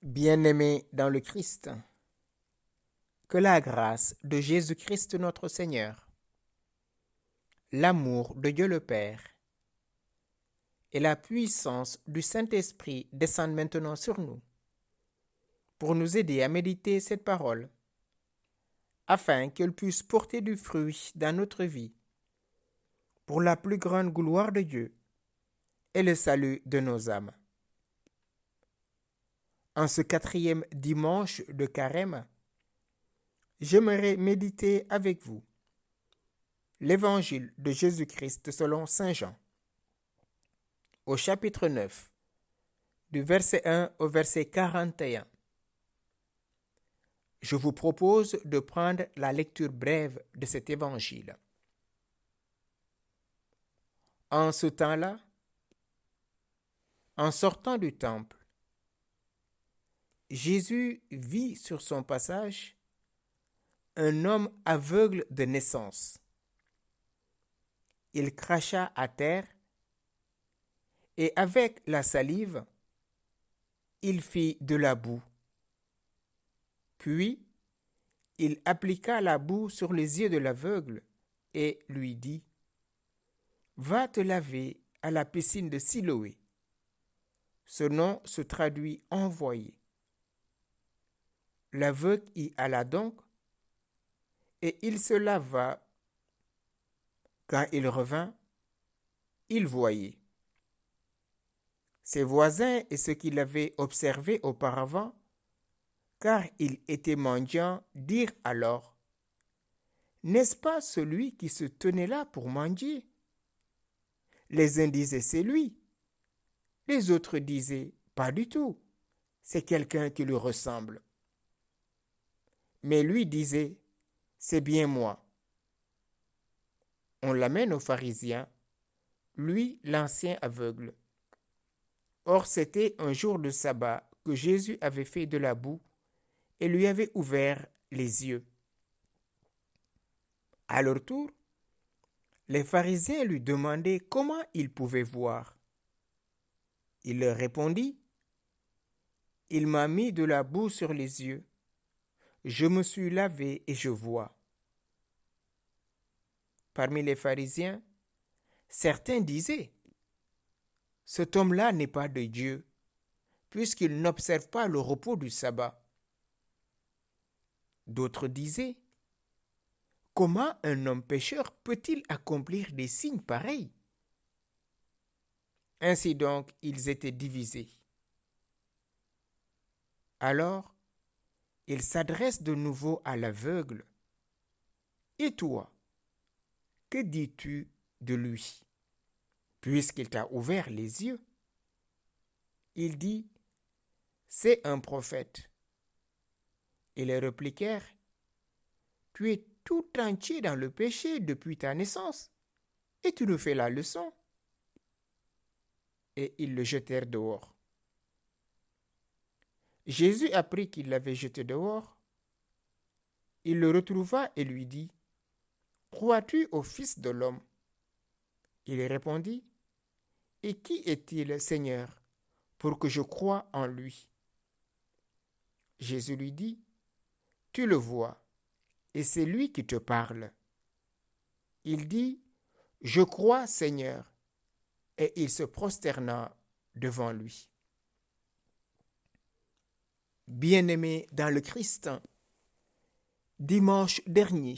Bien-aimés dans le Christ, que la grâce de Jésus-Christ notre Seigneur, l'amour de Dieu le Père et la puissance du Saint-Esprit descendent maintenant sur nous pour nous aider à méditer cette parole, afin qu'elle puisse porter du fruit dans notre vie, pour la plus grande gloire de Dieu et le salut de nos âmes. En ce 4e dimanche de Carême, j'aimerais méditer avec vous l'Évangile de Jésus-Christ selon Saint Jean, au chapitre 9, du verset 1 au verset 41. Je vous propose de prendre la lecture brève de cet Évangile. En ce temps-là, en sortant du temple, Jésus vit sur son passage un homme aveugle de naissance. Il cracha à terre et avec la salive, il fit de la boue. Puis, il appliqua la boue sur les yeux de l'aveugle et lui dit : « Va te laver à la piscine de Siloé. » Ce nom se traduit envoyé. L'aveugle y alla donc et il se lava. Quand il revint, il voyait. Ses voisins et ceux qui l'avaient observé auparavant, car il était mendiant, dirent alors : « N'est-ce pas celui qui se tenait là pour mendier ? » Les uns disaient : « C'est lui. » Les autres disaient : « Pas du tout, c'est quelqu'un qui lui ressemble. » Mais lui disait : « C'est bien moi. » On l'amène aux pharisiens, lui l'ancien aveugle. Or c'était un jour de sabbat que Jésus avait fait de la boue et lui avait ouvert les yeux. À leur tour, les pharisiens lui demandaient comment il pouvait voir. Il leur répondit : « Il m'a mis de la boue sur les yeux. Je me suis lavé et je vois. » Parmi les pharisiens, certains disaient : « Cet homme-là n'est pas de Dieu, puisqu'il n'observe pas le repos du sabbat. » D'autres disaient : « Comment un homme pécheur peut-il accomplir des signes pareils ? » Ainsi donc, ils étaient divisés. Alors, il s'adresse de nouveau à l'aveugle. « Et toi, que dis-tu de lui, puisqu'il t'a ouvert les yeux ? » Il dit : « C'est un prophète. » Ils répliquèrent : « Tu es tout entier dans le péché depuis ta naissance, et tu nous fais la leçon. » Et ils le jetèrent dehors. Jésus apprit qu'il l'avait jeté dehors. Il le retrouva et lui dit : « Crois-tu au Fils de l'homme ? » Il répondit : « Et qui est-il, Seigneur, pour que je croie en lui ? » Jésus lui dit : « Tu le vois, et c'est lui qui te parle. » Il dit : « Je crois, Seigneur. » Et il se prosterna devant lui. Bien-aimés dans le Christ, dimanche dernier,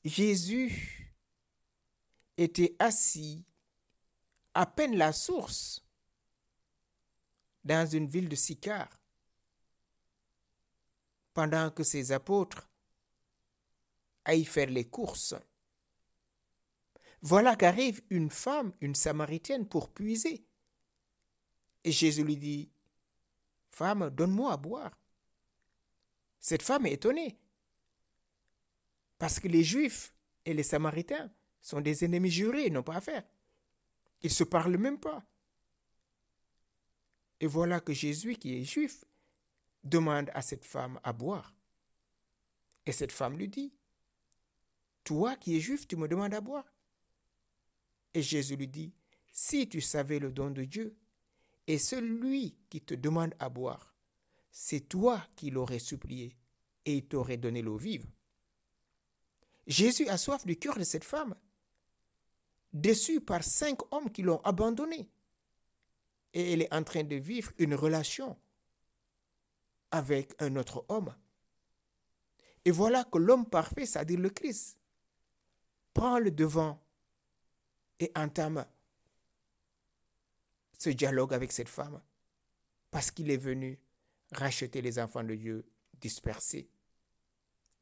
Jésus était assis à peine la source dans une ville de Sychar, pendant que ses apôtres aillent faire les courses. Voilà qu'arrive une femme, une Samaritaine, pour puiser. Et Jésus lui dit : « Femme, donne-moi à boire. » Cette femme est étonnée, parce que les Juifs et les Samaritains sont des ennemis jurés, ils n'ont pas affaire. Ils ne se parlent même pas. Et voilà que Jésus, qui est juif, demande à cette femme à boire. Et cette femme lui dit : « Toi qui es juif, tu me demandes à boire ? » Et Jésus lui dit : « Si tu savais le don de Dieu Et celui qui te demande à boire, c'est toi qui l'aurais supplié et il t'aurait donné l'eau vive. Jésus a soif du cœur de cette femme, déçue par 5 hommes qui l'ont abandonnée. Et elle est en train de vivre une relation avec un autre homme. Et voilà que l'homme parfait, c'est-à-dire le Christ, prend le devant et entame ce dialogue avec cette femme parce qu'il est venu racheter les enfants de Dieu dispersés,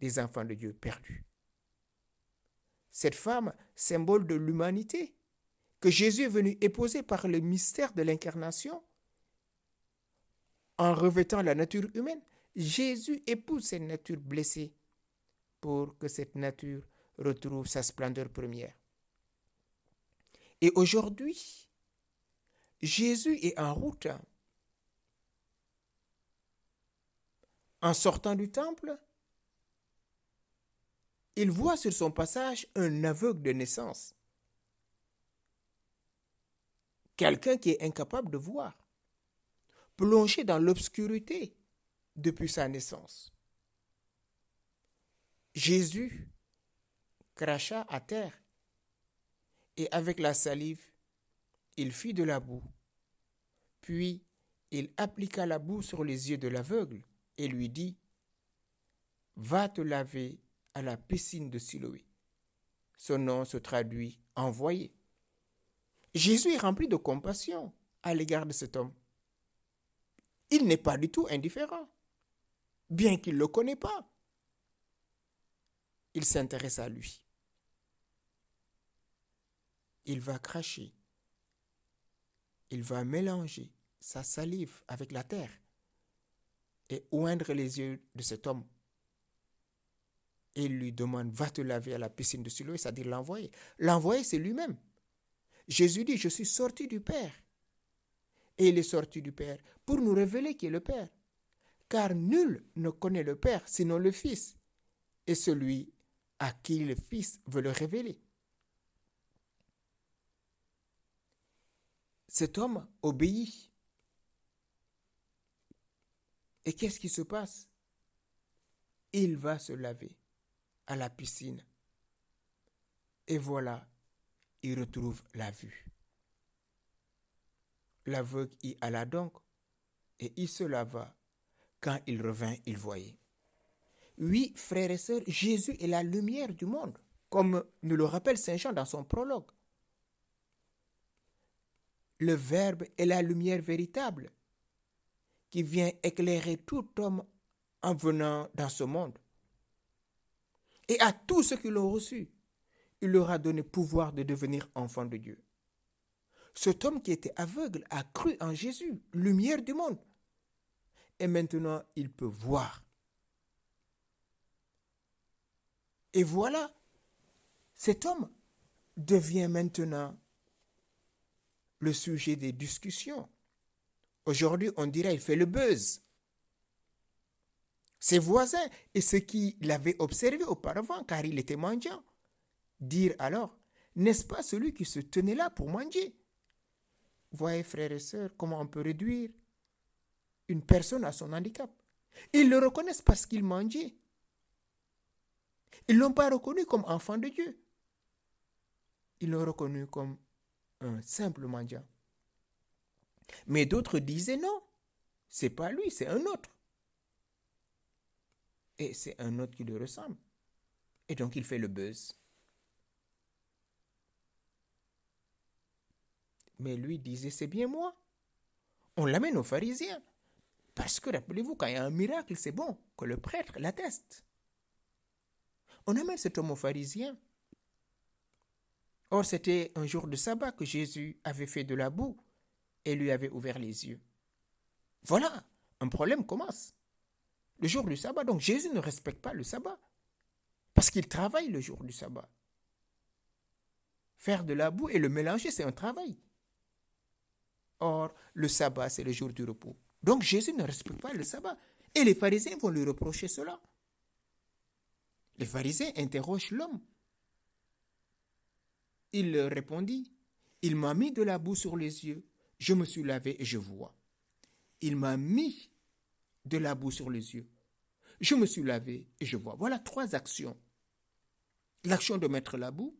les enfants de Dieu perdus. Cette femme, symbole de l'humanité, que Jésus est venu épouser par le mystère de l'incarnation, en revêtant la nature humaine, Jésus épouse cette nature blessée pour que cette nature retrouve sa splendeur première. Et aujourd'hui, Jésus est en route. En sortant du temple, il voit sur son passage un aveugle de naissance. Quelqu'un qui est incapable de voir, plongé dans l'obscurité depuis sa naissance. Jésus cracha à terre et avec la salive, il fit de la boue. Puis il appliqua la boue sur les yeux de l'aveugle et lui dit, « Va te laver à la piscine de Siloé. » Son nom se traduit « envoyé ». Jésus est rempli de compassion à l'égard de cet homme. Il n'est pas du tout indifférent, bien qu'il ne le connaisse pas. Il s'intéresse à lui. Il va cracher. Il va mélanger sa salive avec la terre et oindre les yeux de cet homme. Et il lui demande, va te laver à la piscine de Siloé, c'est-à-dire l'envoyer. L'envoyer, c'est lui-même. Jésus dit, je suis sorti du Père. Et il est sorti du Père pour nous révéler qui est le Père. Car nul ne connaît le Père sinon le Fils, et celui à qui le Fils veut le révéler. Cet homme obéit. Et qu'est-ce qui se passe? Il va se laver à la piscine. Et voilà, il retrouve la vue. L'aveugle y alla donc, et il se lava. Quand il revint, il voyait. Oui, frères et sœurs, Jésus est la lumière du monde, comme nous le rappelle Saint Jean dans son prologue. Le Verbe est la lumière véritable qui vient éclairer tout homme en venant dans ce monde. Et à tous ceux qui l'ont reçu, il leur a donné pouvoir de devenir enfants de Dieu. Cet homme qui était aveugle a cru en Jésus, lumière du monde. Et maintenant, il peut voir. Et voilà, cet homme devient maintenant le sujet des discussions. Aujourd'hui, on dirait qu'il fait le buzz. Ses voisins et ceux qui l'avaient observé auparavant, car il était mendiant, dirent alors, n'est-ce pas celui qui se tenait là pour mendier? Voyez, frères et sœurs, comment on peut réduire une personne à son handicap. Ils le reconnaissent parce qu'il mendiait. Ils ne l'ont pas reconnu comme enfant de Dieu. Ils l'ont reconnu comme un simple mendiant. Mais d'autres disaient non, c'est pas lui, c'est un autre. Et c'est un autre qui lui ressemble. Et donc il fait le buzz. Mais lui disait, c'est bien moi. On l'amène aux pharisiens. Parce que rappelez-vous, quand il y a un miracle, c'est bon que le prêtre l'atteste. On amène cet homme aux pharisiens. Or, c'était un jour de sabbat que Jésus avait fait de la boue et lui avait ouvert les yeux. Voilà, un problème commence. Le jour du sabbat, donc Jésus ne respecte pas le sabbat. Parce qu'il travaille le jour du sabbat. Faire de la boue et le mélanger, c'est un travail. Or, le sabbat, c'est le jour du repos. Donc Jésus ne respecte pas le sabbat. Et les pharisiens vont lui reprocher cela. Les pharisiens interrogent l'homme. Il leur répondit, il m'a mis de la boue sur les yeux. Je me suis lavé et je vois. Il m'a mis de la boue sur les yeux. Je me suis lavé et je vois. Voilà 3 actions. L'action de mettre la boue,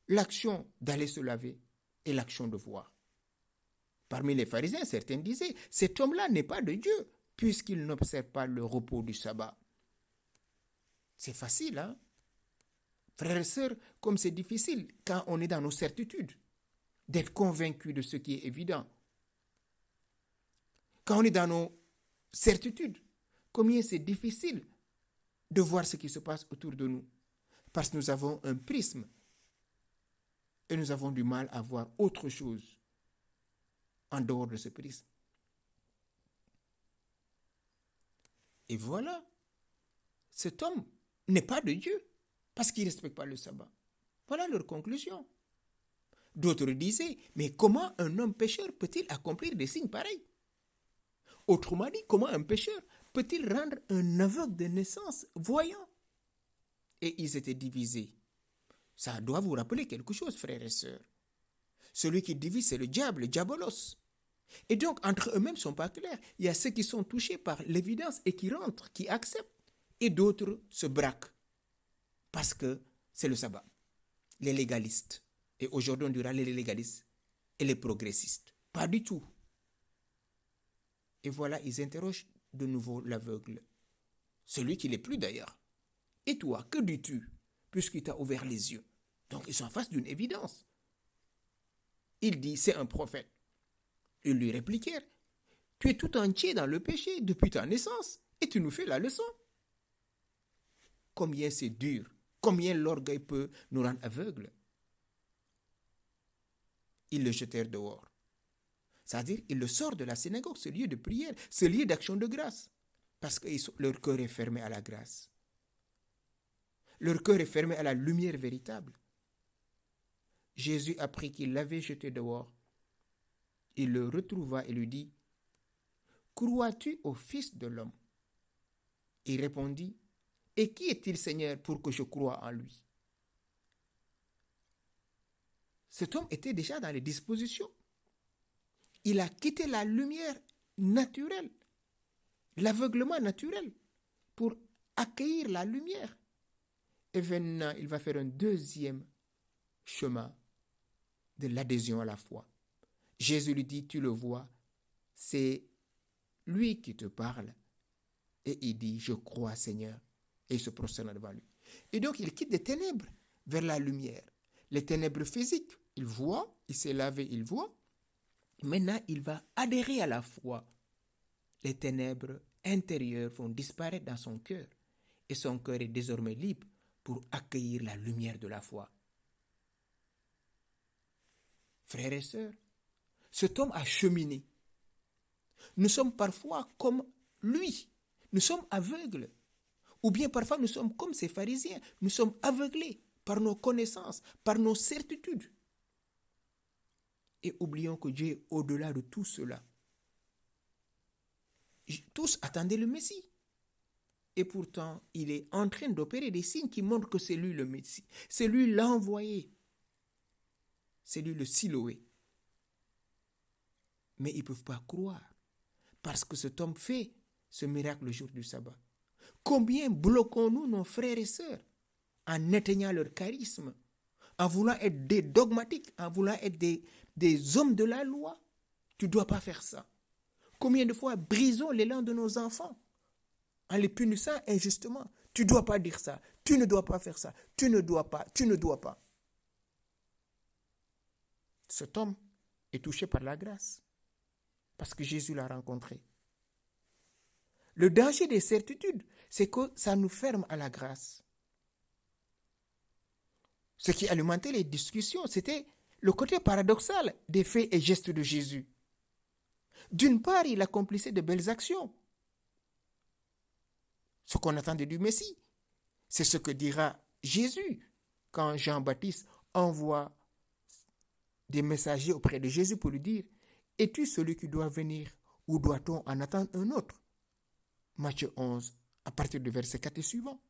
l'action d'aller se laver et l'action de voir. Parmi les pharisiens, certains disaient, cet homme-là n'est pas de Dieu, puisqu'il n'observe pas le repos du sabbat. C'est facile, hein? Frères et sœurs, comme c'est difficile quand on est dans nos certitudes, d'être convaincu de ce qui est évident. Quand on est dans nos certitudes, combien c'est difficile de voir ce qui se passe autour de nous. Parce que nous avons un prisme et nous avons du mal à voir autre chose en dehors de ce prisme. Et voilà, cet homme n'est pas de Dieu parce qu'il ne respecte pas le sabbat. Voilà leur conclusion. D'autres disaient, mais comment un homme pécheur peut-il accomplir des signes pareils? Autrement dit, comment un pécheur peut-il rendre un aveugle de naissance voyant? Et ils étaient divisés. Ça doit vous rappeler quelque chose, frères et sœurs. Celui qui divise, c'est le diable, le diabolos. Et donc, entre eux-mêmes, ne sont pas clairs. Il y a ceux qui sont touchés par l'évidence et qui rentrent, qui acceptent. Et d'autres se braquent. Parce que c'est le sabbat. Les légalistes. Et aujourd'hui, on dira les légalistes et les progressistes. Pas du tout. Et voilà, ils interrogent de nouveau l'aveugle. Celui qui n'est plus d'ailleurs. Et toi, que dis-tu? Puisqu'il t'a ouvert les yeux. Donc, ils sont en face d'une évidence. Il dit, c'est un prophète. Ils lui répliquèrent, tu es tout entier dans le péché depuis ta naissance et tu nous fais la leçon. Combien c'est dur, combien l'orgueil peut nous rendre aveugles. Ils le jetèrent dehors. C'est-à-dire, ils le sortent de la synagogue, ce lieu de prière, ce lieu d'action de grâce, parce que leur cœur est fermé à la grâce. Leur cœur est fermé à la lumière véritable. Jésus apprit qu'il l'avait jeté dehors. Il le retrouva et lui dit, « Crois-tu au Fils de l'homme » Il répondit, « Et qui est-il, Seigneur, pour que je croie en lui » Cet homme était déjà dans les dispositions. Il a quitté la lumière naturelle, l'aveuglement naturel, pour accueillir la lumière. Et maintenant, il va faire un deuxième chemin de l'adhésion à la foi. Jésus lui dit, tu le vois, c'est lui qui te parle. Et il dit, je crois Seigneur. Et il se prosterne devant lui. Et donc il quitte les ténèbres vers la lumière. Les ténèbres physiques, il voit, il s'est lavé, il voit. Maintenant, il va adhérer à la foi. Les ténèbres intérieures vont disparaître dans son cœur. Et son cœur est désormais libre pour accueillir la lumière de la foi. Frères et sœurs, cet homme a cheminé. Nous sommes parfois comme lui. Nous sommes aveugles. Ou bien parfois nous sommes comme ces pharisiens. Nous sommes aveuglés par nos connaissances, par nos certitudes. Et oublions que Dieu est au-delà de tout cela. Tous attendaient le Messie. Et pourtant, il est en train d'opérer des signes qui montrent que c'est lui le Messie. C'est lui l'envoyé. C'est lui le Siloé. Mais ils ne peuvent pas croire. Parce que cet homme fait ce miracle le jour du sabbat. Combien bloquons-nous nos frères et sœurs en éteignant leur charisme, en voulant être des dogmatiques, en voulant être des hommes de la loi? Tu ne dois pas faire ça. Combien de fois brisons l'élan de nos enfants en les punissant injustement? Tu ne dois pas dire ça, tu ne dois pas faire ça, tu ne dois pas, tu ne dois pas. Cet homme est touché par la grâce parce que Jésus l'a rencontré. Le danger des certitudes, c'est que ça nous ferme à la grâce. Ce qui alimentait les discussions, c'était le côté paradoxal des faits et gestes de Jésus. D'une part, il accomplissait de belles actions. Ce qu'on attendait du Messie, c'est ce que dira Jésus quand Jean-Baptiste envoie des messagers auprès de Jésus pour lui dire, « Es-tu celui qui doit venir ou doit-on en attendre un autre ?» Matthieu 11, à partir du verset 4 et suivant.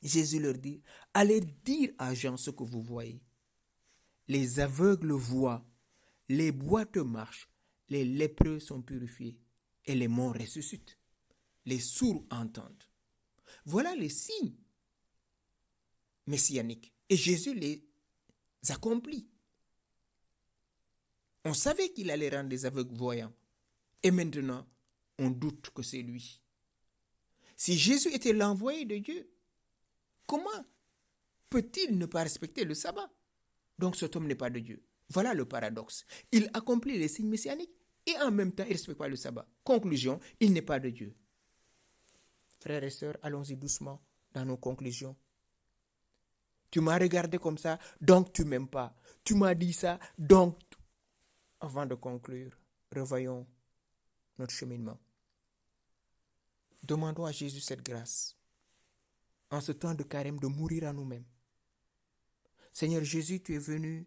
Jésus leur dit, allez dire à Jean ce que vous voyez. Les aveugles voient, les boiteux marchent, les lépreux sont purifiés et les morts ressuscitent. Les sourds entendent. Voilà les signes messianiques. Et Jésus les accomplit. On savait qu'il allait rendre les aveugles voyants. Et maintenant, on doute que c'est lui. Si Jésus était l'envoyé de Dieu, comment peut-il ne pas respecter le sabbat? Donc cet homme n'est pas de Dieu. Voilà le paradoxe. Il accomplit les signes messianiques et en même temps, il ne respecte pas le sabbat. Conclusion, il n'est pas de Dieu. Frères et sœurs, allons-y doucement dans nos conclusions. Tu m'as regardé comme ça, donc tu ne m'aimes pas. Tu m'as dit ça, donc... Avant de conclure, revoyons notre cheminement. Demandons à Jésus cette grâce, en ce temps de carême, de mourir à nous-mêmes. Seigneur Jésus, tu es venu,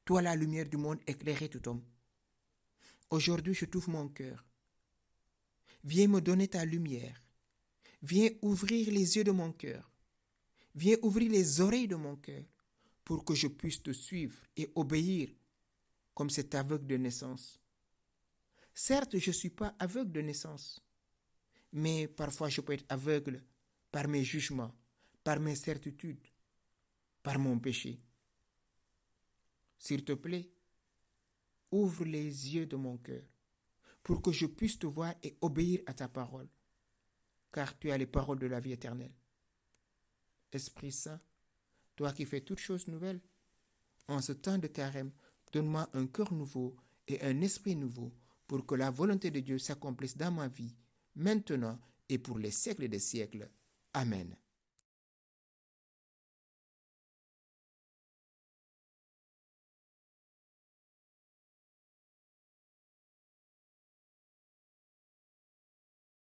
toi la lumière du monde, éclairer tout homme. Aujourd'hui, je t'ouvre mon cœur. Viens me donner ta lumière. Viens ouvrir les yeux de mon cœur. Viens ouvrir les oreilles de mon cœur pour que je puisse te suivre et obéir comme cet aveugle de naissance. Certes, je ne suis pas aveugle de naissance, mais parfois je peux être aveugle par mes jugements, par mes certitudes, par mon péché. S'il te plaît, ouvre les yeux de mon cœur pour que je puisse te voir et obéir à ta parole, car tu as les paroles de la vie éternelle. Esprit Saint, toi qui fais toutes choses nouvelles, en ce temps de carême, donne-moi un cœur nouveau et un esprit nouveau pour que la volonté de Dieu s'accomplisse dans ma vie, maintenant et pour les siècles des siècles. Amen.